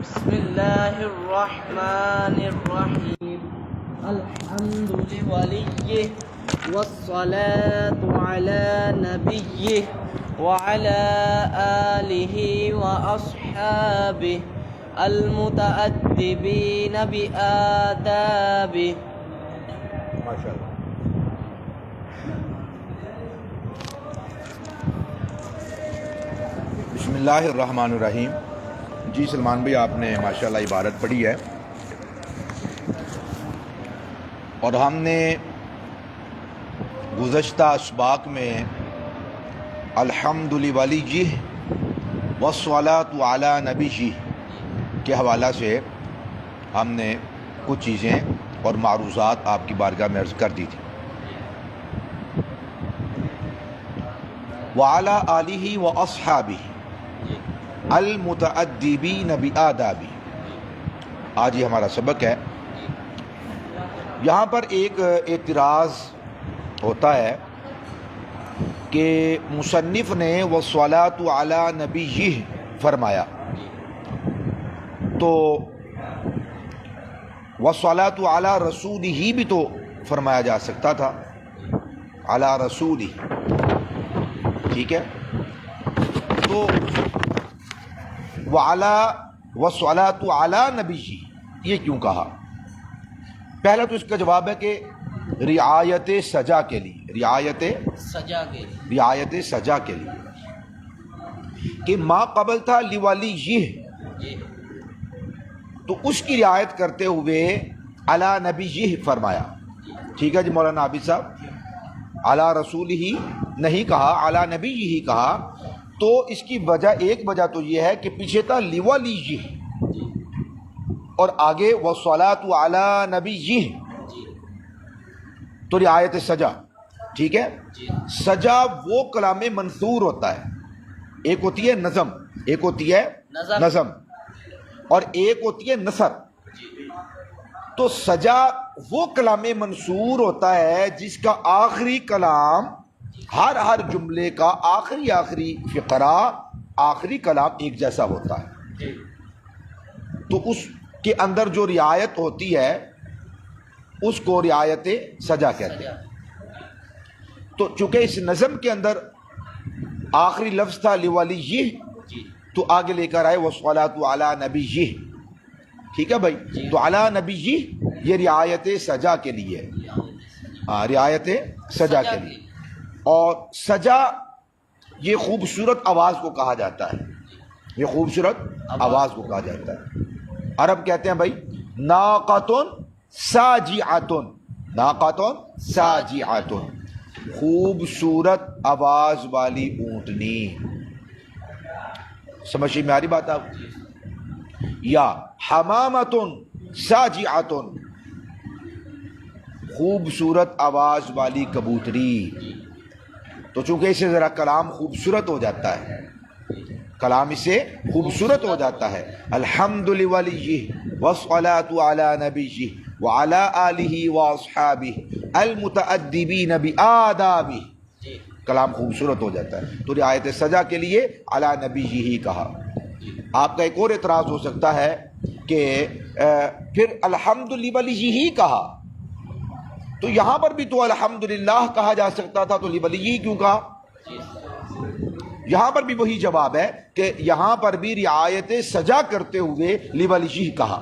بسم الله الرحمن الرحيم. الحمد لوليه والصلاة على نبيه وعلى آله وأصحابه المتأدبين بآدابه. ماشاء اللہ. بسم اللہ الرحمن الرحیم. جی سلمان بھائی، آپ نے ماشاءاللہ عبارت پڑھی ہے اور ہم نے گزشتہ اسباق میں الحمد لولیہ والصلاۃ علی نبیہ کے حوالہ سے ہم نے کچھ چیزیں اور معروضات آپ کی بارگاہ میں عرض کر دی تھی. وعلی آلہ واصحابہ المتأدبین بآدابہ. آج یہ ہمارا سبق ہے. یہاں پر ایک اعتراض ہوتا ہے کہ مصنف نے والصلاۃ علی نبیہ فرمایا، تو والصلاۃ علی رسولہ بھی تو فرمایا جا سکتا تھا. علی رسولہ، ٹھیک ہے. تو والصلاۃ علی نبیہ یہ کیوں کہا؟ پہلا تو اس کا جواب ہے کہ رعایت سجا کے لیے، رعایت سجا کے لیے کہ ما قبل تھا لولیہ، تو اس کی رعایت کرتے ہوئے علی نبیہ فرمایا. ٹھیک ہے جی مولانا عابد صاحب، علی رسولہ نہیں کہا، علی نبیہ ہی کہا. تو اس کی وجہ، ایک وجہ تو یہ ہے کہ پیچھے تھا لولیہ اور آگے والصلاۃ علی نبیہ، تو رعایت سجا. ٹھیک ہے. سجا وہ کلام منثور ہوتا ہے، ایک ہوتی ہے نظم، ایک ہوتی ہے نظم اور ایک ہوتی ہے نثر. تو سجا وہ کلام منثور ہوتا ہے جس کا آخری کلام، ہر جملے کا آخری فقرہ، آخری کلام ایک جیسا ہوتا ہے. تو اس کے اندر جو رعایت ہوتی ہے اس کو رعایت سجا کہتے ہیں. تو چونکہ اس نظم کے اندر آخری لفظ تھا لولیہ، تو آگے لے کر آئے والصلاۃ علی نبیہ. ٹھیک ہے بھائی. تو علی نبیہ یہ رعایت سجا کے لیے، رعایت سجا کے لیے. اور سجا یہ خوبصورت آواز کو کہا جاتا ہے، یہ خوبصورت آواز کو کہا جاتا ہے. عرب کہتے ہیں بھائی ناقۃ ساجعۃ، ناقۃ ساجعۃ، خوبصورت آواز والی اونٹنی. سمجھ میں آ رہی بات آپ؟ یا حمامۃ ساجعۃ، خوبصورت آواز والی کبوتری. تو چونکہ اسے ذرا کلام خوبصورت ہو جاتا ہے، کلام اسے خوبصورت ہو جاتا ہے. الحمد لولیہ والصلاۃ علی نبیہ وعلی آلہ واصحابہ المتأدبین بآدابہ، کلام خوبصورت ہو جاتا ہے. تو رعایت سجا کے لیے علی نبیہ ہی کہا. آپ کا ایک اور اعتراض ہو سکتا ہے کہ پھر الحمد لولیہ ہی کہا، تو یہاں پر بھی تو الحمدللہ کہا جا سکتا تھا، تو لولیہ کیوں کہا؟ یہاں پر بھی وہی جواب ہے کہ یہاں پر بھی رعایت سجا کرتے ہوئے لولیہ کہا.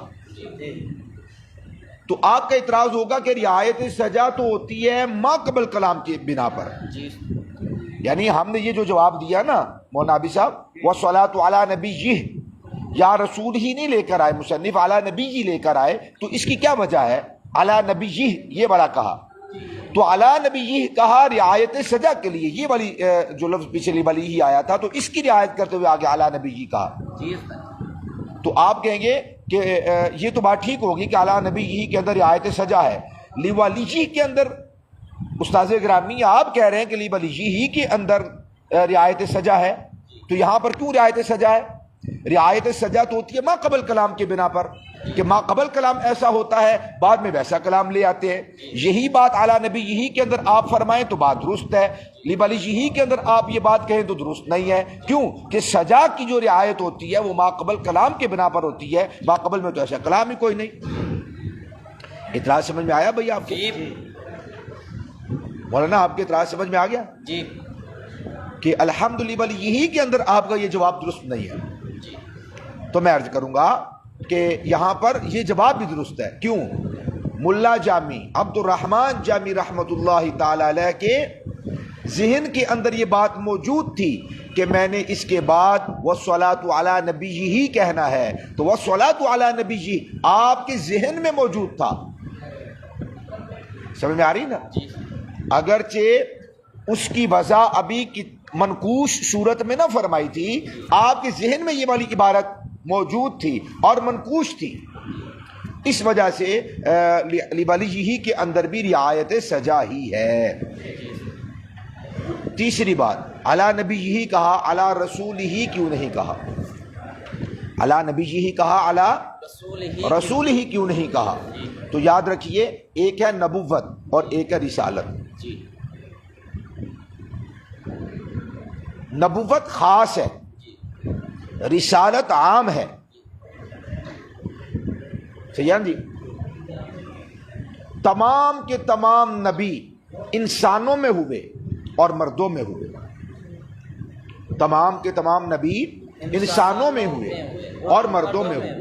تو آپ کا اعتراض ہوگا کہ رعایت سجا تو ہوتی ہے ما قبل کلام کے بنا پر. یعنی ہم نے یہ جو جواب دیا نا مولانا عابد صاحب، والصلاۃ علی نبیہ، یا رسول ہی نہیں لے کر آئے مصنف، علی نبی ہی لے کر آئے. تو اس کی کیا وجہ ہے؟ علی نبیہ یہ بڑا کہا، تو علی نبیہ کہا رعایت سجا کے لیے. یہ والی جو لفظ پیچھے لولیہ ہی آیا تھا، تو اس کی رعایت کرتے ہوئے آگے علی نبیہ کہا. تو آپ کہیں گے کہ یہ تو بات ٹھیک ہوگی کہ علی نبیہ کے اندر رعایت سجا ہے، لولیہ کے اندر استاذ گرامی آپ کہہ رہے ہیں کہ لولیہ ہی کے اندر رعایت سجا ہے. تو یہاں پر کیوں رعایت سجا ہے؟ رعایت سجا تو ہوتی ہے ما قبل کلام کے بنا پر. کہ ما قبل کلام ایسا ہوتا ہے، بعد میں ویسا کلام لے آتے ہیں. یہی بات اعلیٰ نبی یہی کے اندر آپ فرمائیں تو بات درست ہے، لیبلی یہی کے اندر آپ یہ بات کہیں تو درست نہیں ہے. کیوں کہ سجا کی جو رعایت ہوتی ہے وہ ما قبل کلام کے بنا پر ہوتی ہے، ما قبل میں تو ایسا کلام ہی کوئی نہیں. اعتراض سمجھ میں آیا بھئی آپ کے؟ مولانا آپ کے اعتراض سمجھ میں آ گیا جی کہ الحمدللہ یہی کے اندر آپ کا یہ جواب درست نہیں ہے. تو میں عرض کروں گا کہ یہاں پر یہ جواب بھی درست ہے. کیوں؟ ملا جامی عبد الرحمن جامی رحمۃ اللہ تعالی علیہ کے ذہن کے اندر یہ بات موجود تھی کہ میں نے اس کے بعد والصلاۃ علی نبیہ کہنا ہے، تو والصلاۃ علی نبیہ آپ کے ذہن میں موجود تھا. سمجھ میں آ رہی نا؟ اگرچہ اس کی وضع ابھی کی منقوش صورت میں نہ فرمائی تھی، آپ کے ذہن میں یہ والی عبارت موجود تھی اور منقوش تھی، اس وجہ سے لبلیہ کے اندر بھی رعایت سجا ہی ہے. تیسری بات، علی نبی یہی کہا، علی رسول ہی کیوں نہیں کہا؟ علی نبی یہی کہا، علی رسول ہی کیوں نہیں کہا؟ تو یاد رکھیے، ایک ہے نبوت اور ایک ہے رسالت. نبوت خاص ہے، رسالت عام ہے. صحیح ہے جی؟ تمام کے تمام نبی انسانوں میں ہوئے اور مردوں میں ہوئے. تمام کے تمام نبی انسانوں میں ہوئے اور مردوں میں ہوئے.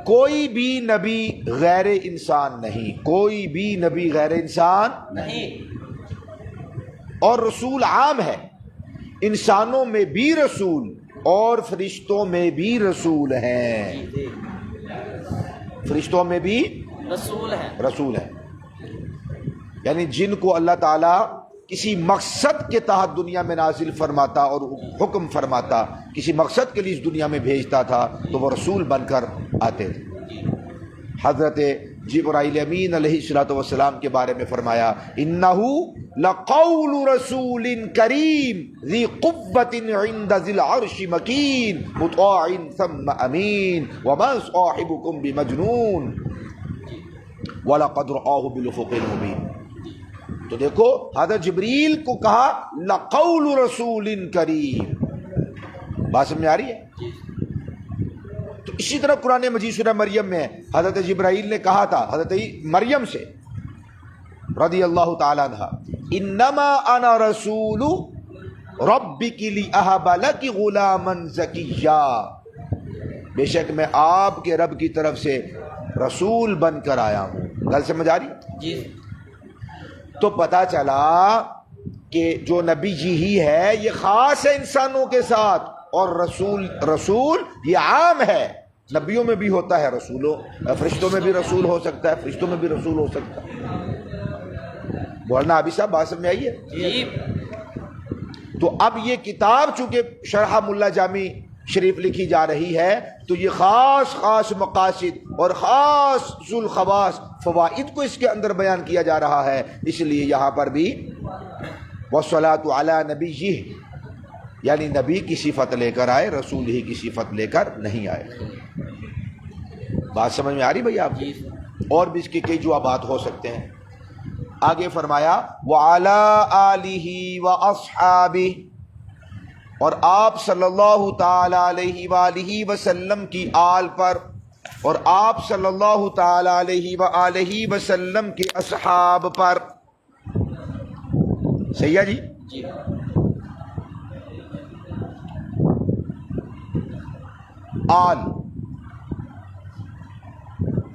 کوئی بھی نبی غیر انسان نہیں، کوئی بھی نبی غیر انسان نہیں. اور رسول عام ہے، انسانوں میں بھی رسول اور فرشتوں میں بھی رسول ہیں. فرشتوں میں بھی رسول ہیں، یعنی جن کو اللہ تعالیٰ کسی مقصد کے تحت دنیا میں نازل فرماتا اور حکم فرماتا، کسی مقصد کے لیے اس دنیا میں بھیجتا تھا تو وہ رسول بن کر آتے تھے. حضرت جبرائیل امین علیہ الصلوۃ والسلام کے بارے میں فرمایا، انہ لقول رسول کریم ذی قوۃ عند ذی العرش مکین مطاع ثم امین وما صاحبکم بمجنون وَلَقَدْ رَآهُ بِالْأُفُقِ الْمُبِينِ. تو دیکھو حضرت جبریل کو کہا لَقَوْلُ رَسُولٍ کریم. بات سمجھ آ رہی ہے؟ تو اسی طرح قرآن مجید سورہ مریم میں حضرت جبرائیل نے کہا تھا حضرت مریم سے رضی اللہ تعالیٰ عنہ، انما انا رسول ربک لأہب لک غلاما زکیا، بے شک میں آپ کے رب کی طرف سے رسول بن کر آیا ہوں. گل سمجھ آ رہی جی؟ تو پتا چلا کہ جو نبی یہی ہے یہ خاص ہے انسانوں کے ساتھ، اور رسول یہ عام ہے. نبیوں میں بھی ہوتا ہے رسولوں، فرشتوں میں بھی رسول ہو سکتا ہے، فرشتوں میں بھی رسول ہو سکتا ہے. بولنا ابھی صاحب بات سمجھ آئی ہے؟ تو اب یہ کتاب چونکہ شرح ملا جامی شریف لکھی جا رہی ہے تو یہ خاص خاص مقاصد اور خاص ذوالخواص فوائد کو اس کے اندر بیان کیا جا رہا ہے. اس لیے یہاں پر بھی والصلاۃ علی نبیہ، یعنی نبی کی صفت لے کر آئے، رسول ہی کی صفت لے کر نہیں آئے. بات سمجھ میں آ رہی بھائی آپ کی؟ اور بھی اس کے کئی جوابات ہو سکتے ہیں. آگے فرمایا وعلی آلہ واصحابہ، اور آپ صلی اللہ تعالی علیہ وآلہ وسلم کی آل پر اور آپ صلی اللہ تعالی علیہ وآلہ وسلم کے اصحاب پر. صحیح ہے جی؟ آل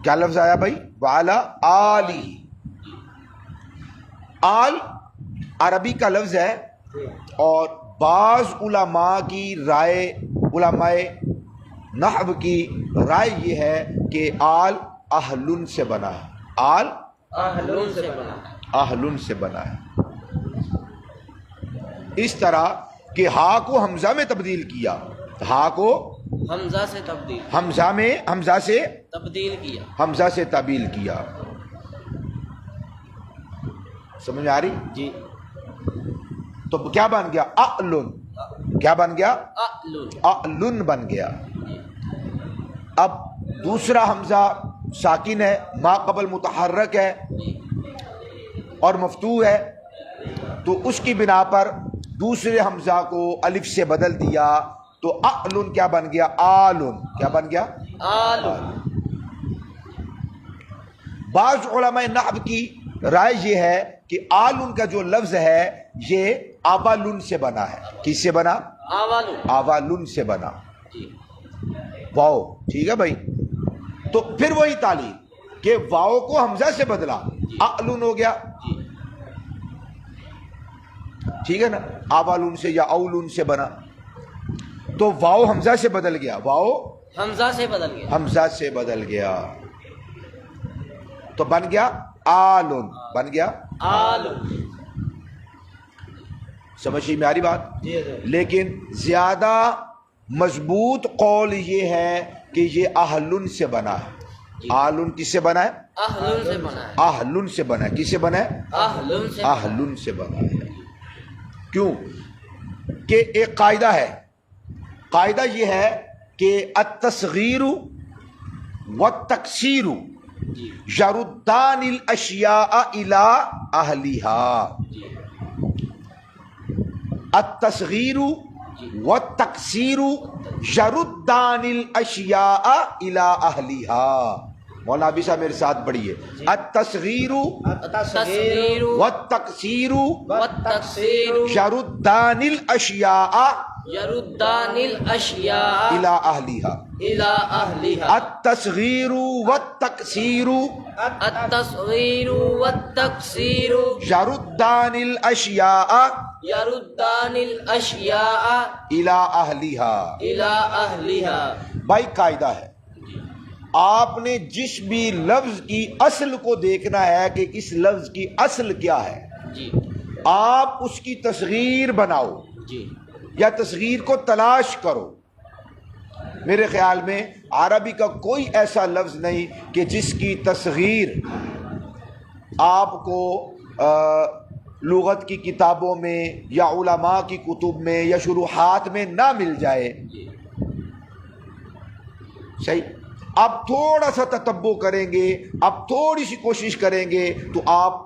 کیا لفظ آیا بھائی؟ وعلی آلہ. آل عربی کا لفظ ہے، اور بعض علماء کی رائے، علماء نحو کی رائے یہ ہے کہ آل اہلن سے بنا ہے. آل اہلن سے بنا ہے. اس طرح کہ ہا کو حمزہ میں تبدیل کیا، ہا کو حمزہ سے تبدیل، حمزہ سے تبدیل کیا. سمجھ آ رہی جی؟ تو کیا بن گیا؟ اعلن. کیا بن گیا؟ اعلن بن گیا. اب دوسرا حمزہ ساکن ہے، ما قبل متحرک ہے اور مفتوح ہے، تو اس کی بنا پر دوسرے حمزہ کو الف سے بدل دیا تو اعلن کیا بن گیا؟ آلن. کیا بن گیا؟ آلن. بعض علماء نحو کی رائے یہ ہے کہ آلن کا جو لفظ ہے یہ آوالن سے بنا ہے. کس سے بنا؟ آوالن. آوالن سے بنا. جی. واو. ٹھیک ہے بھائی. تو پھر وہی تعلیم کہ واو کو حمزہ سے بدلا، اعلن ہو گیا. جی. ٹھیک ہے نا؟ آوالن سے یا اولن سے بنا تو واو حمزہ سے بدل گیا، واو حمزہ سے بدل گیا. حمزہ سے بدل گیا تو بن گیا آلن. بن گیا آلن. سمجھ میں آ رہی بات؟ جی. لیکن زیادہ مضبوط قول یہ ہے کہ یہ اہلن سے بنا ہے. آلن کس سے بنا ہے؟ اہلن سے بنا ہے. اہلن سے بنا ہے. کس سے بنا ہے؟ اہلن سے. اہلن سے بنا ہے. کیوں کہ ایک قاعدہ ہے، قاعدہ یہ ہے کہ التصغیر والتکسیر جی. یردان الاشیاء الی اہلیہا. التصغیر والتکسیر یردان الاشیاء الی اہلیہا. مولانا ابی صاحب میرے ساتھ پڑھیے. التصغیر التصغیر والتکسیر والتکسیر یردان الاشیاء یردان الاشیاء الی اہلیہا. الی اہلہا. التصغیر والتکسیر التصغیر والتکسیر یردان الاشیاء یردان الاشیاء الی اہلیہا. الی اہلہا. بھائی قاعدہ ہے، آپ نے جس بھی لفظ کی اصل کو دیکھنا ہے کہ اس لفظ کی اصل کیا ہے، جی. آپ اس کی تصغیر بناؤ جی. یا تصغیر کو تلاش کرو. میرے خیال میں عربی کا کوئی ایسا لفظ نہیں کہ جس کی تصغیر آپ کو لغت کی کتابوں میں یا علماء کی کتب میں یا شروحات میں نہ مل جائے. صحیح. اب تھوڑا سا تتبع کریں گے، اب تھوڑی سی کوشش کریں گے تو آپ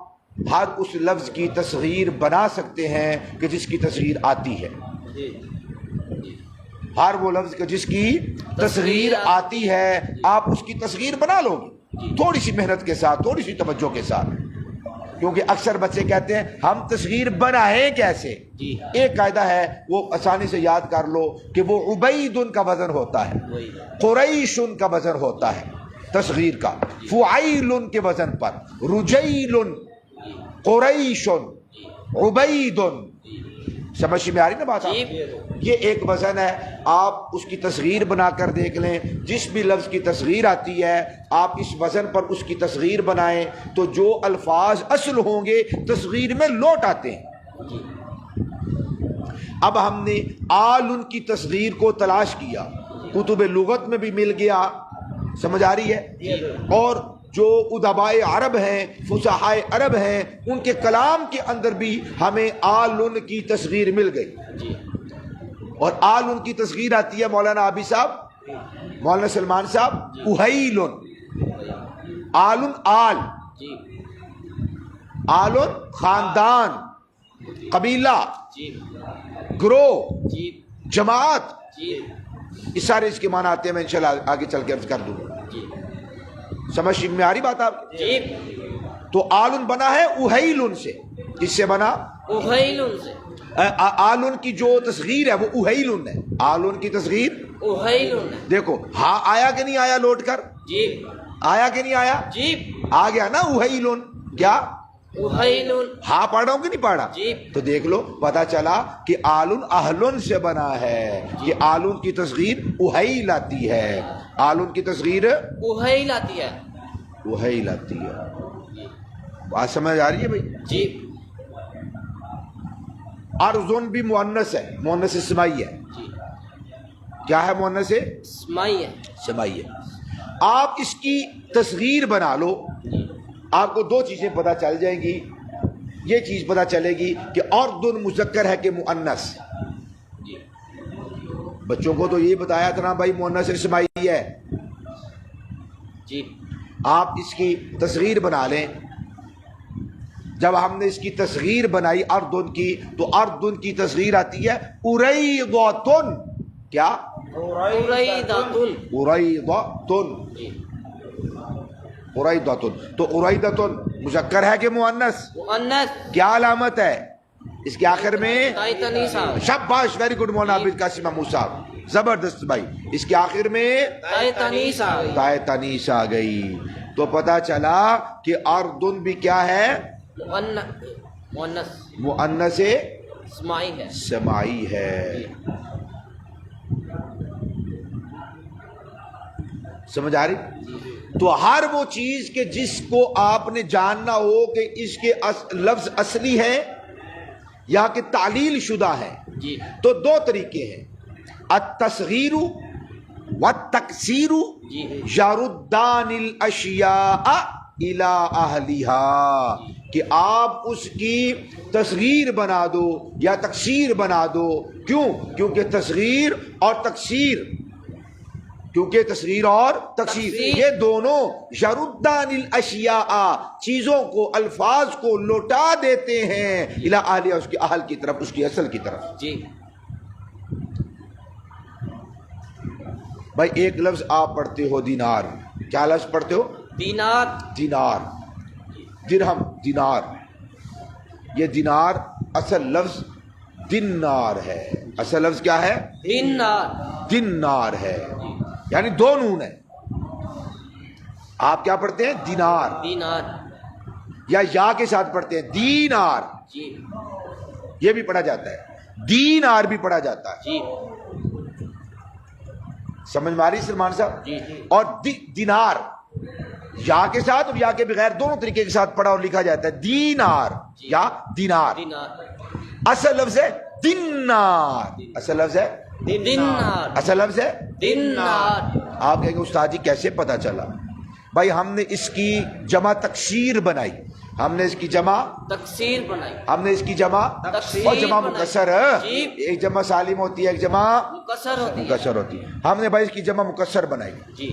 ہر اس لفظ کی تصغیر بنا سکتے ہیں کہ جس کی تصغیر آتی ہے. ہر وہ لفظ کہ جس کی تصغیر آتی ہے آپ اس کی تصغیر بنا لو گے تھوڑی سی محنت کے ساتھ، تھوڑی سی توجہ کے ساتھ. کیونکہ اکثر بچے کہتے ہیں ہم تصغیر بنائیں کیسے. ایک قاعدہ ہے وہ آسانی سے یاد کر لو کہ وہ عبیدن کا وزن ہوتا ہے، قریشن کا وزن ہوتا ہے تصغیر کا، فعیلن کے وزن پر، رجیلن، قریشن، عبیدن. سمجھ میں آ رہی نا بات؟ یہ ایک وزن ہے. آپ اس کی تصغیر بنا کر دیکھ لیں. جس بھی لفظ کی تصغیر آتی ہے آپ اس وزن پر اس کی تصغیر بنائیں تو جو الفاظ اصل ہوں گے تصغیر میں لوٹ آتے ہیں. اب ہم نے آلن کی تصغیر کو تلاش کیا، کتب لغت میں بھی مل گیا. سمجھ آ رہی ہے؟ اور جو ادبائے عرب ہیں، فصحائے عرب ہیں، ان کے کلام کے اندر بھی ہمیں آلن کی تصغیر مل گئی. اور آلن کی تصغیر آتی ہے مولانا ابی صاحب، مولانا سلمان صاحب، اہیلن. آلن آل، آلن خاندان، قبیلہ، گروہ، جماعت. اس سارے اس کے معنی آتے ہیں. میں انشاءاللہ آگے چل کے عرض کر دوں گا. سمجھ میں آ رہی بات آپ؟ تو آلن بنا ہے اہیلن سے. کس سے بنا؟ اہیلن سے. آلن کی جو تصغیر ہے وہ اہیلن ہے. آلن کی تصغیر اہیلن ہے. دیکھو ہاں آیا کہ نہیں آیا لوٹ کر؟ جی. آیا کہ نہیں آیا؟ جی. آ گیا نا اہیلن. کیا اہیلن؟ ہاں پڑھ رہا ہوں کہ نہیں پڑھا؟ جی. تو دیکھ لو پتا چلا کہ آلن اہلن سے بنا ہے. کہ آلن کی تصغیر اہیل آتی ہے. آلن کی تصغیر اہیل آتی ہے. اہیل آتی ہے. بات سمجھ آ رہی ہے بھائی؟ جی. ارزن بھی مؤنث ہے، مؤنث اسمائی ہے. کیا ہے؟ مؤنث اسمائی ہے. اسمائی ہے. آپ اس کی تصغیر بنا لو، آپ کو دو چیزیں پتہ چل جائیں گی. یہ چیز پتہ چلے گی کہ اردن مذکر ہے کہ مؤنث. بچوں کو تو یہ بتایا تھا نا بھائی مؤنث اسمائی ہے. جی آپ اس کی تصغیر بنا لیں. جب ہم نے اس کی تصغیر بنائی اردن کی تو اردن کی تصغیر آتی ہے اریضۃ. کیا؟ اریدۃ. اریضۃ. جی اریضۃ. تو اریضۃ مذکر ہے کہ مؤنث؟ مؤنث. کیا علامت ہے اس کے آخر میں؟ تائے تانیث. شاباش، ویری گڈ مولانا عبد القاسم محمود صاحب، زبردست بھائی. اس کے آخر میں تائے تانیث. تائے تانیث آ گئی. تو پتا چلا کہ اردن بھی کیا ہے؟ مؤنث مؤنث اسماعی ہے. سماعی ہے. سمجھ آ رہی؟ تو ہر وہ چیز کہ جس کو آپ نے جاننا ہو کہ اس کے لفظ اصلی ہے یا کہ تعلیل شدہ ہے، جی تو دو طریقے ہیں، التصغیر والتکسیر جی یردان الاشیاء الی اہلہا. کہ آپ اس کی تصغیر بنا دو یا تکسیر بنا دو. کیوں؟ کیونکہ تصغیر اور تکسیر، کیونکہ تصغیر اور تکسیر یہ دونوں یردان الاشیاء، چیزوں کو، الفاظ کو لوٹا دیتے ہیں الی اہلہا، اس کی اہل کی طرف، اس کی اصل کی طرف. جی بھائی ایک لفظ آپ پڑھتے ہو دینار، کیا لفظ پڑھتے ہو؟ دینار. دینار. درہم، دینار. یہ دینار اصل لفظ دینار ہے. اصل لفظ کیا ہے؟ دینار. دینار ہے، یعنی دو نون ہے. آپ کیا پڑھتے ہیں؟ دینار. دینار. یا کے ساتھ پڑھتے ہیں دینار. جی یہ بھی پڑھا جاتا ہے، دینار بھی پڑھا جاتا ہے. جی سمجھ میں آ رہی سلمان صاحب؟ جی اور دینار یا کے ساتھ اور یا کے بغیر دونوں طریقے کے ساتھ پڑھا اور لکھا جاتا ہے. دینار یا دینار. دینار. اصل لفظ ہے دینار. اصل لفظ ہے دینار. اصل لفظ ہے. دینار. آپ کہیں گے استاد جی کیسے پتا چلا؟ بھائی ہم نے اس کی جمع تکسیر بنائی، ہم نے اس کی جمع تکسیر بنائی، ہم نے اس کی جمع تکسیر اور جمع بنائی. مکسر. جی. ایک جمع سالم ہوتی ہے، ایک جمع مکسر ہوتی ہے. مکسر ہوتی ہے. ہم نے بھائی اس کی جمع مکسر بنائی. جی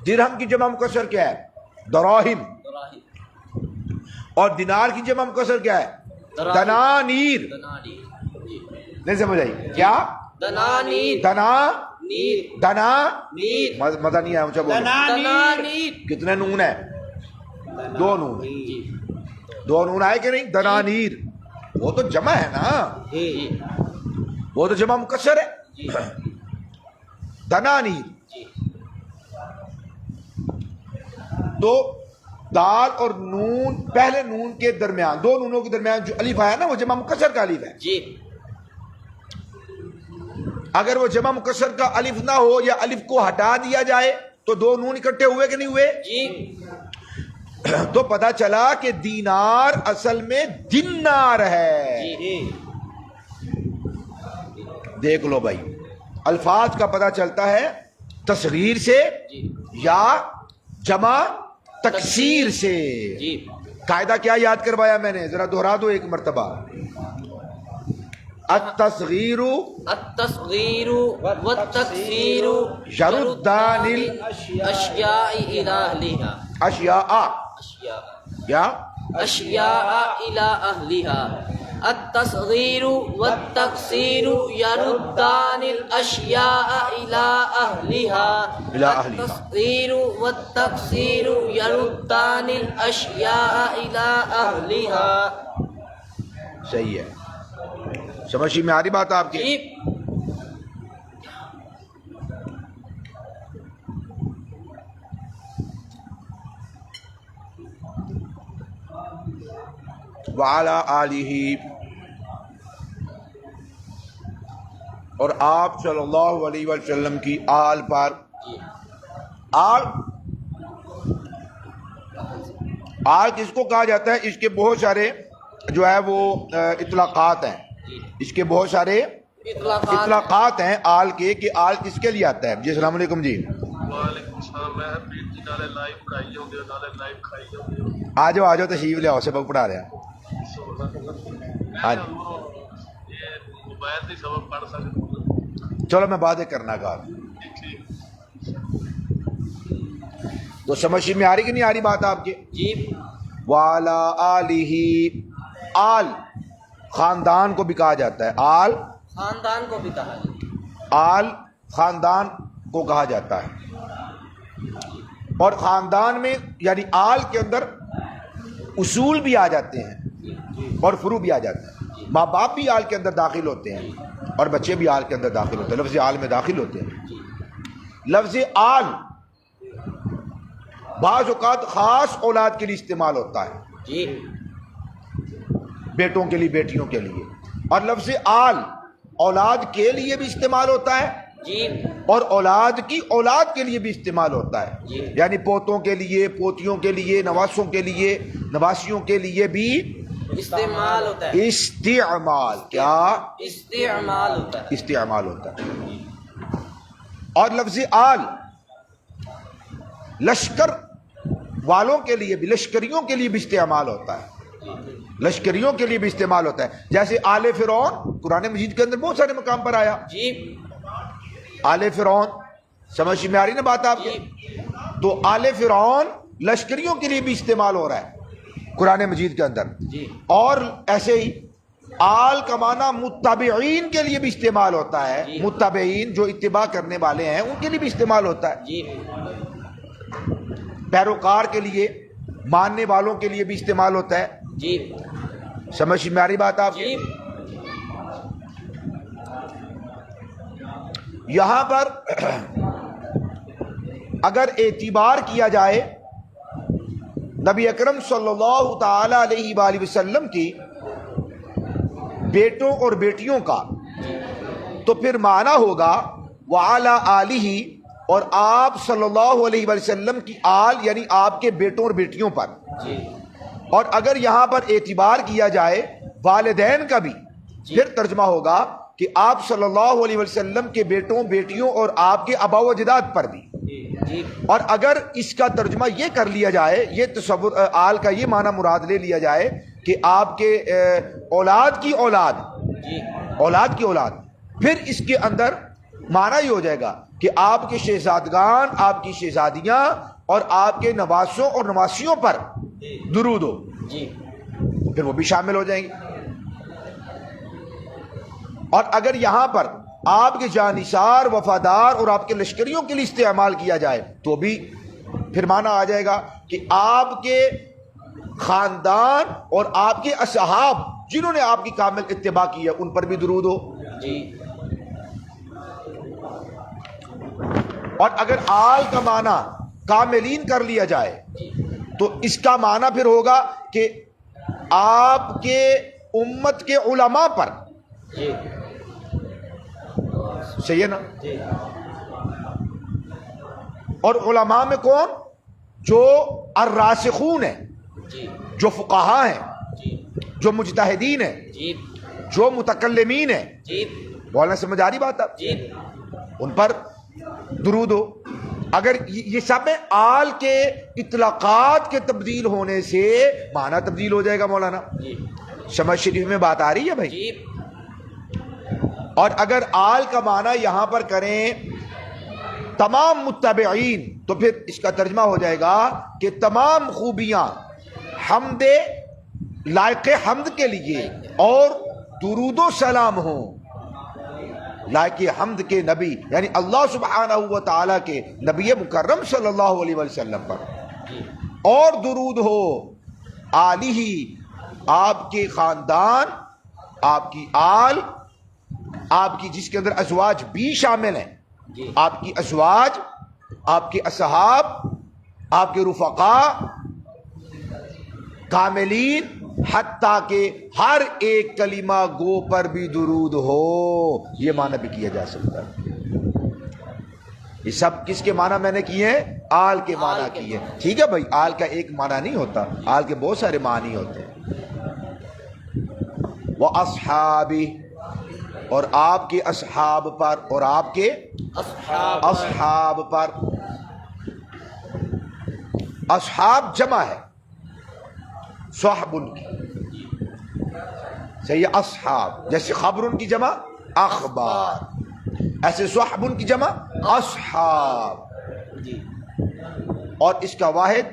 درہم کی جمع مکسر کیا ہے؟ دراہم. دراہم. اور دینار کی جمع مکسر کیا ہے؟ دراہم. دنانیر. دنانیر. جی نہیں سمجھ آئی کیا؟ دنانیر. دنا نیر. دنا نیر. مزہ نہیں آیا اونچا بولو. دنانیر. کتنے نون ہے؟ دو نون. جی دو نون آئے کہ نہیں؟ دنانیر وہ تو جمع ہے نا، جی وہ تو جمع مکسر ہے. جی دنانیر. جی تو دال اور نون، پہلے نون کے درمیان، دو نونوں کے درمیان جو الف آیا نا وہ جمع مکسر کا الف ہے. جی اگر وہ جمع مکسر کا الف نہ ہو یا الف کو ہٹا دیا جائے تو دو نون اکٹھے ہوئے کہ نہیں ہوئے؟ جی تو پتا چلا کہ دینار اصل میں دینار ہے. جی دیکھ لو بھائی، الفاظ کا پتا چلتا ہے تصغیر سے جی یا جمع تکسیر سے. جی قاعدہ کیا یاد کروایا میں نے؟ ذرا دہرا دو ایک مرتبہ. التصغیر التصغیر والتکسیر یردان الاشیاء الی اہلہا. اشیاء. اشیاء کیا؟ اشیاء الی اہلہا. التصغیر والتکسیر یردان الاشیاء الی اہلہا. الی اہلہا. التصغیر والتکسیر یردان الاشیاء الی اہلہا. صحیح ہے. سمجھ میں آ رہی بات آپ کی؟ وعلی آلہ، اور آپ صلی اللہ علیہ وسلم کی آل پر. آل کس کو کہا جاتا ہے؟ اس کے بہت سارے جو ہے وہ اطلاقات ہیں. اس کے بہت سارے اطلاقات ہیں آل کے، کہ آل کس کے لیے آتا ہے. جی السلام علیکم. جی وعلیکم السلام. میں حبیب جی نالے لائیو کرائی ہوں گے، نالے لائیو کھائی ہوں گے. آ جاؤ آ جاؤ، تشریف لے آؤ، سبق پڑھا رہے ہیں. ہاں جی. یہ موبائل سے سبق پڑھ سکتے؟ چلو میں باتیں کرنا گا ٹھیک۔ تو سمجھ میں آ رہی کہ نہیں آ رہی بات آپ کی؟ جی والا آلہ، آل خاندان کو بھی کہا جاتا ہے، آل خاندان کو بھی کہا جاتا ہے۔ آل خاندان کو کہا جاتا ہے، اور خاندان میں یعنی آل کے اندر اصول بھی آ جاتے ہیں اور فروع بھی آ جاتے ہیں، ماں باپ بھی آل کے اندر داخل ہوتے ہیں اور بچے بھی آل کے اندر داخل ہوتے ہیں، لفظ آل میں داخل ہوتے ہیں۔ لفظ آل بعض اوقات خاص اولاد کے لیے استعمال ہوتا ہے، جی بیٹوں کے لیے، بیٹیوں کے لیے، اور لفظ آل اولاد کے لیے بھی استعمال ہوتا ہے جی اور اولاد کی اولاد کے لیے بھی استعمال ہوتا ہے، جی۔ یعنی پوتوں کے لیے، پوتیوں کے لیے، نواسوں کے لیے، نواسیوں کے لیے بھی استعمال ہوتا ہے، استعمال کیا استعمال ہوتا ہے۔ استعمال ہوتا ہے۔ اور لفظ آل لشکر والوں کے لیے بھی، لشکریوں کے لیے بھی استعمال ہوتا ہے، لشکریوں کے لیے بھی استعمال ہوتا ہے، جیسے آل فرعون قرآن مجید کے اندر بہت سارے مقام پر آیا، جی آل فرعون، سمجھ میں آ رہی نا بات آپ کی؟ تو آل فرعون لشکریوں کے لیے بھی استعمال ہو رہا ہے قرآن مجید کے اندر، جی اور ایسے ہی آل کا معنی متبعین کے لیے بھی استعمال ہوتا ہے، جی۔ متبعین جو اتباع کرنے والے ہیں ان کے لیے بھی استعمال ہوتا ہے، جی پیروکار کے لیے، ماننے والوں کے لیے بھی استعمال ہوتا ہے، جی سمجھ میں آ رہی بات آپ کی؟ جی یہاں پر اگر اعتبار کیا جائے نبی اکرم صلی اللہ تعالی علیہ وآلہ وسلم کی بیٹوں اور بیٹیوں کا، تو پھر معنی ہوگا وعلی آلہ، اور آپ صلی اللہ علیہ وآلہ وسلم کی آل یعنی آپ کے بیٹوں اور بیٹیوں پر، جی اور اگر یہاں پر اعتبار کیا جائے والدین کا بھی، پھر ترجمہ ہوگا کہ آپ صلی اللہ علیہ وسلم کے بیٹوں، بیٹیوں اور آپ کے آباء و اجداد پر بھی۔ جی اور اگر اس کا ترجمہ یہ کر لیا جائے، یہ تصور آل کا یہ معنی مراد لے لیا جائے کہ آپ کے اولاد کی اولاد، جی اولاد کی اولاد، پھر اس کے اندر معنی یہ ہو جائے گا کہ آپ کے شہزادگان، آپ کی شہزادیاں اور آپ کے نواسوں اور نواسیوں پر درود ہو، جی پھر وہ بھی شامل ہو جائیں گے۔ اور اگر یہاں پر آپ کے جانثار، وفادار اور آپ کے لشکریوں کے لیے استعمال کیا جائے تو بھی پھر معنی آ جائے گا کہ آپ کے خاندان اور آپ کے اصحاب جنہوں نے آپ کی کامل اتباع کی ہے ان پر بھی درود ہو۔ جی اور اگر آل کا معنی کاملین کر لیا جائے تو اس کا معنی پھر ہوگا کہ آپ کے امت کے علماء پر، جی صحیح ہے نا؟ جی اور علماء میں کون؟ جو الراسخون ہیں، جی جو فقہاء ہیں، جی جو مجتہدین ہیں، جی جو متکلمین ہیں، جی بولنا سمجھ آ رہی بات آپ؟ جی ان پر درود ہو۔ اگر یہ سب میں آل کے اطلاقات کے تبدیل ہونے سے معنی تبدیل ہو جائے گا مولانا، جی شمع شریف میں بات آ رہی ہے بھائی؟ جی اور اگر آل کا معنی یہاں پر کریں تمام متبعین تو پھر اس کا ترجمہ ہو جائے گا کہ تمام خوبیاں حمد لائق حمد کے لیے اور درود و سلام ہوں لائق حمد کے نبی یعنی اللہ سبحانہ و تعالیٰ کے نبی مکرم صلی اللہ علیہ وسلم پر، اور درود ہو آلہ آپ کے خاندان، آپ کی آل، آپ کی جس کے اندر ازواج بھی شامل ہیں، آپ کی ازواج، آپ کے اصحاب، آپ کے رفقاء کاملین، حتیٰ کہ ہر ایک کلمہ گو پر بھی درود ہو، یہ معنی بھی کیا جا سکتا ہے۔ یہ سب کس کے معنی میں نے کیے ہیں؟ آل کے معنی کیے ہیں، ٹھیک ہے بھائی؟ آل کا ایک معنی نہیں ہوتا، آل کے بہت سارے معنی ہوتے ہیں۔ وَأَصْحَابِهِ، اور آپ کے اصحاب پر، اور آپ کے اصحاب پر۔ اصحاب جمع ہے صحب کی، صحیح ہے؟ اصحاب جیسے خبر کی جمع اخبار. ایسے صحب کی جمع اصحاب. جی اور اس کا واحد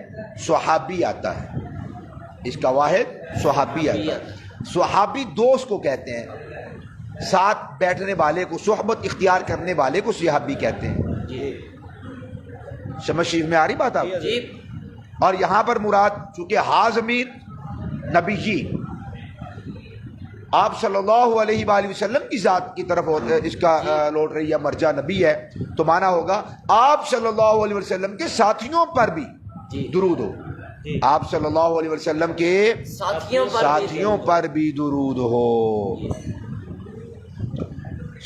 صحابی آتا ہے. اس کا واحد صحابی آتا ہے. صحابی دوست کو کہتے ہیں, ساتھ بیٹھنے والے کو, صحبت اختیار کرنے والے کو صحابی کہتے ہیں. جی سمجھ میں آ رہی بات آپ؟ جی اور یہاں پر مراد چونکہ ہا ضمیر نبی جی آپ صلی اللہ علیہ وآلہ وسلم کی ذات کی طرف اس کا لوٹ رہی ہے, مرجع نبی ہے, تو مانا ہوگا آپ صلی اللہ علیہ وسلم کے ساتھیوں پر بھی درود ہو. آپ صلی اللہ علیہ وسلم کے ساتھیوں پر بھی درود ہو.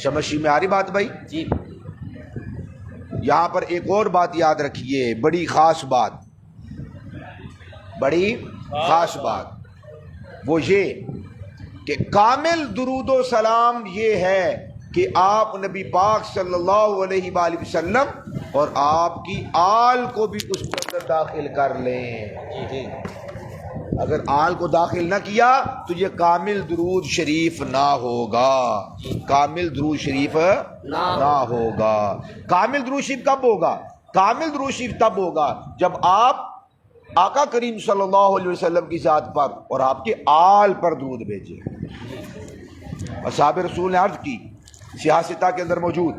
سمجھ میں آ رہی بات بھائی؟ جی یہاں پر ایک اور بات یاد رکھیے, بڑی خاص بات, بڑی خاص بات, وہ یہ کہ کامل درود و سلام یہ ہے کہ آپ نبی پاک صلی اللہ علیہ وآلہ وسلم اور آپ کی آل کو بھی اس کے اندر داخل کر لیں. اگر آل کو داخل نہ کیا تو یہ کامل درود شریف نہ ہوگا. کامل درود شریف نہ ہوگا. کامل درود شریف کب ہوگا؟ کامل درود شریف تب ہوگا جب آپ آقا کریم صلی اللہ علیہ وسلم کی ذات پر اور آپ کے آل پر درود بھیجیں. اصحاب رسول نے عرض کی, سیاستہ کے اندر موجود,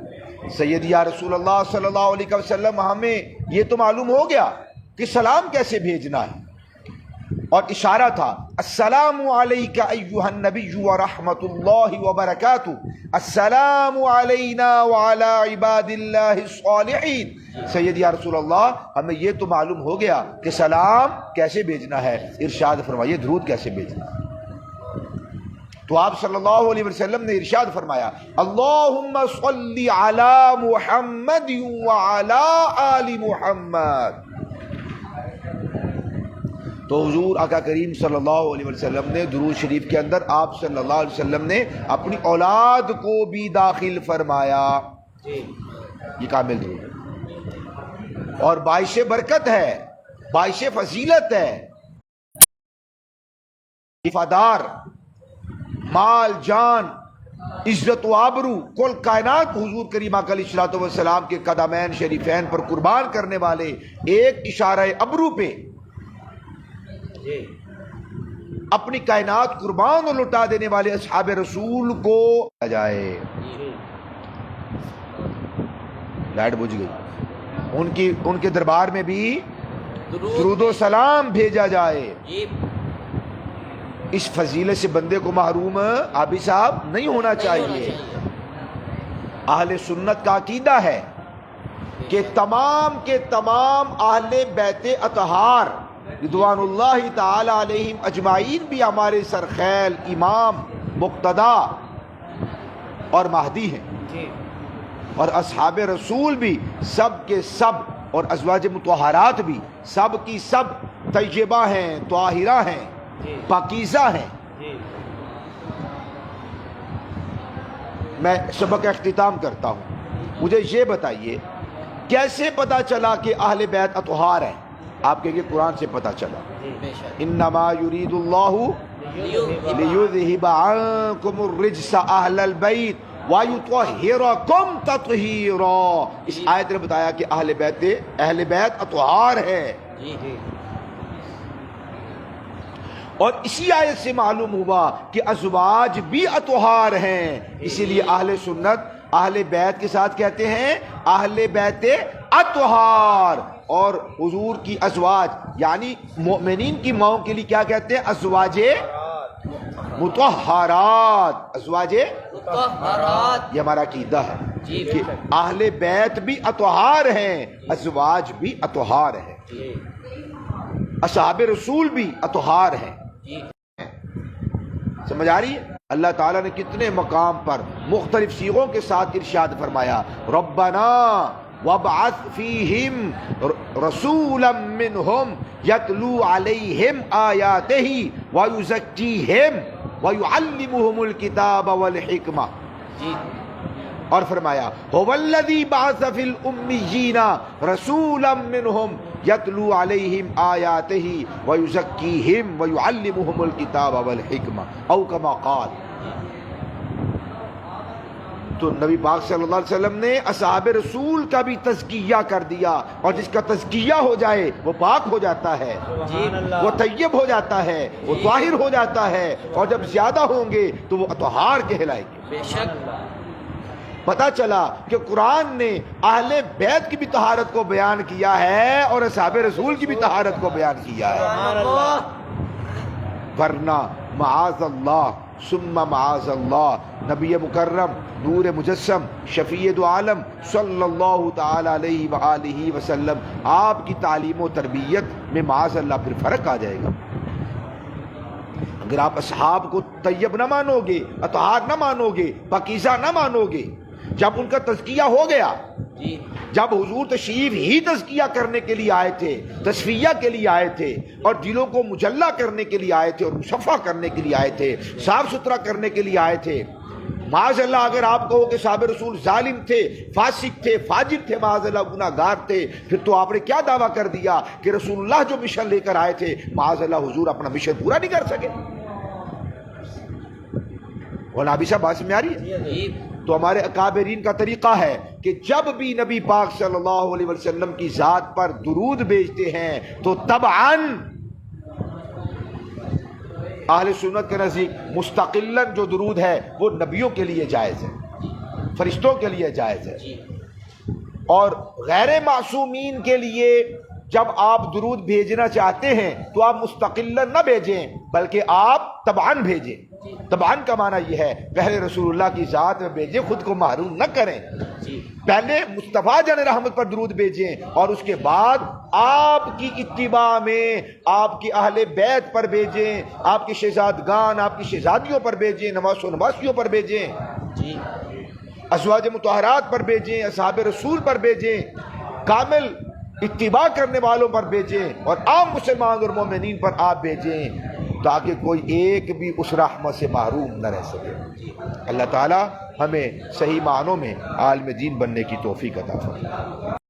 سیدی یا رسول اللہ صلی اللہ علیہ وسلم, ہمیں یہ تو معلوم ہو گیا کہ سلام کیسے بھیجنا ہے, اور اشارہ تھا السلام علیک ایھا النبی ورحمۃ اللہ وبرکاتہ, السلام علینا وعلی عباد اللہ الصالحین. سید یا رسول اللہ, ہمیں یہ تو معلوم ہو گیا کہ سلام کیسے بھیجنا ہے, ارشاد فرمائیے درود کیسے بھیجنا ہے. تو آپ صلی اللہ علیہ وسلم نے ارشاد فرمایا اللہم صلی علی محمد وعلی آل محمد. تو حضور آقا کریم صلی اللہ علیہ وسلم نے درود شریف کے اندر آپ صلی اللہ علیہ وسلم نے اپنی اولاد کو بھی داخل فرمایا. یہ کامل درود اور باعث برکت ہے, باعث فضیلت ہے. وفادار, مال جان, عزت و آبرو, کل کائنات حضور کریم علیہ الصلوۃ والسلام کے قدمین شریفین پر قربان کرنے والے ایک اشارہ ابرو پہ اپنی کائنات قربان اور لٹا دینے والے اصحاب رسول کو جائے. لائٹ بجھ گئی. ان کے دربار میں بھی درود و سلام بھیجا جائے. اس فضیلت سے بندے کو محروم آبی صاحب نہیں ہونا چاہیے. اہل سنت کا عقیدہ ہے کہ تمام کے تمام اہل بیت اطہار رضوان اللہ تعالی علیہم اجمعین بھی ہمارے سرخیل امام مقتدا اور مہدی ہیں, اور اصحاب رسول بھی سب کے سب, اور ازواج مطہرات بھی سب کی سب طیبہ ہیں, طاہرہ ہیں, پاکیزہ ہیں. میں سبق اختتام کرتا ہوں. مجھے یہ بتائیے کیسے پتا چلا کہ اہل بیت اطہار ہیں؟ آپ کہیں گے قرآن سے پتا چلا. انما یرید اللہ لیذہب عنکم الرجس اہل البیت ویطہرکم تطہیرا. اس آیت نے بتایا کہ اہل بیت اطہار ہے. اور اسی آیت سے معلوم ہوا کہ ازواج بھی اطہار ہیں. اسی لیے اہل سنت اہل بیت کے ساتھ کہتے ہیں اہل بیت اطہار, اور حضور کی ازواج یعنی مومنین کی ماؤں کے لیے کیا کہتے ہیں؟ ازواج مطہرات. ازواج مطہرات, یہ ہمارا عقیدہ ہے کہ اہل بیت بھی اطہار ہیں, ازواج بھی اطہار ہیں, اصحاب رسول بھی اطہار ہیں. سمجھ آ رہی ہے؟ اللہ تعالیٰ نے کتنے مقام پر مختلف صیغوں کے ساتھ ارشاد فرمایا ربنا وابعث فیہم رسولا منہم یتلو علیہم آیاتہ ویزکیہم ویعلمہم الکتاب والحکمہ. اور فرمایا هو الذی بعث فی الامیین رسولا منہم یتلو علیہم آیاتہ ویزکیہم ویعلمہم الکتاب والحکمہ او کما قال. تو نبی پاک صلی اللہ علیہ وسلم نے اصحاب رسول کا بھی تزکیہ کر دیا، اور جس کا تزکیہ ہو جائے وہ پاک ہو جاتا ہے، وہ طیب ہو جاتا ہے، وہ طاہر ہو جاتا ہے، اور جب زیادہ ہوں گے تو وہ اطہار کہلائیں گے۔ بے شک پتہ چلا کہ قرآن نے اہل بیت کی بھی طہارت کو بیان کیا ہے اور اصحاب رسول کی بھی طہارت کو بیان کیا ہے، سبحان اللہ۔ ورنہ معاذ اللہ ثم معاذ اللہ نبی مکرم نور مجسم شفیع دو عالم صلی اللہ تعالی علیہ وآلہ وسلم آپ کی تعلیم و تربیت میں معاذ اللہ پھر فرق آ جائے گا۔ اگر آپ اصحاب کو طیب نہ مانو گے، اطہار نہ مانو گے، پاکیزہ نہ مانو گے، جب ان کا تزکیہ ہو گیا، جی جب حضور تشریف ہی تزکیہ کرنے کے لیے آئے تھے، تصفیہ کے لیے آئے تھے، اور دلوں کو مجلہ کرنے کے لیے آئے تھے، اور مصفہ کرنے کے لیے آئے تھے، صاف ستھرا کرنے کے لیے آئے تھے، معاذ اللہ اگر آپ کہو کہ صحابہ رسول ظالم تھے، فاسق تھے، فاجر تھے، معاذ اللہ گناہ گار تھے، پھر تو آپ نے کیا دعویٰ کر دیا کہ رسول اللہ جو مشن لے کر آئے تھے معاذ اللہ حضور اپنا مشن پورا نہیں کر سکے۔ غلابی صاحب بات میں آ رہی ہے؟ جی تو ہمارے اکابرین کا طریقہ ہے کہ جب بھی نبی پاک صلی اللہ علیہ وسلم کی ذات پر درود بھیجتے ہیں تو طبعاً اہل سنت کے نزدیک مستقلاً جو درود ہے وہ نبیوں کے لیے جائز ہے، فرشتوں کے لیے جائز ہے، اور غیر معصومین کے لیے جب آپ درود بھیجنا چاہتے ہیں تو آپ مستقلاً نہ بھیجیں بلکہ آپ طبعاً بھیجیں۔ طبعاً کا معنی یہ ہے پہلے رسول اللہ کی ذات میں بھیجیں، خود کو محروم نہ کریں، پہلے مصطفیٰ جان رحمت پر درود بھیجیں اور اس کے بعد آپ کی اتباع میں آپ کی اہل بیت پر بھیجیں، آپ کے شہزادگان، آپ کی شہزادیوں پر بھیجیں، نواس و نواسیوں پر بھیجیں، جی ازواج مطہرات پر بھیجیں، اصحاب رسول پر بھیجیں، کامل اتباع کرنے والوں پر بھیجیں، اور عام مسلمان اور مومنین پر آپ بھیجیں تاکہ کوئی ایک بھی اس رحمت سے محروم نہ رہ سکے۔ اللہ تعالی ہمیں صحیح معنوں میں عالم دین بننے کی توفیق عطا فرمائے۔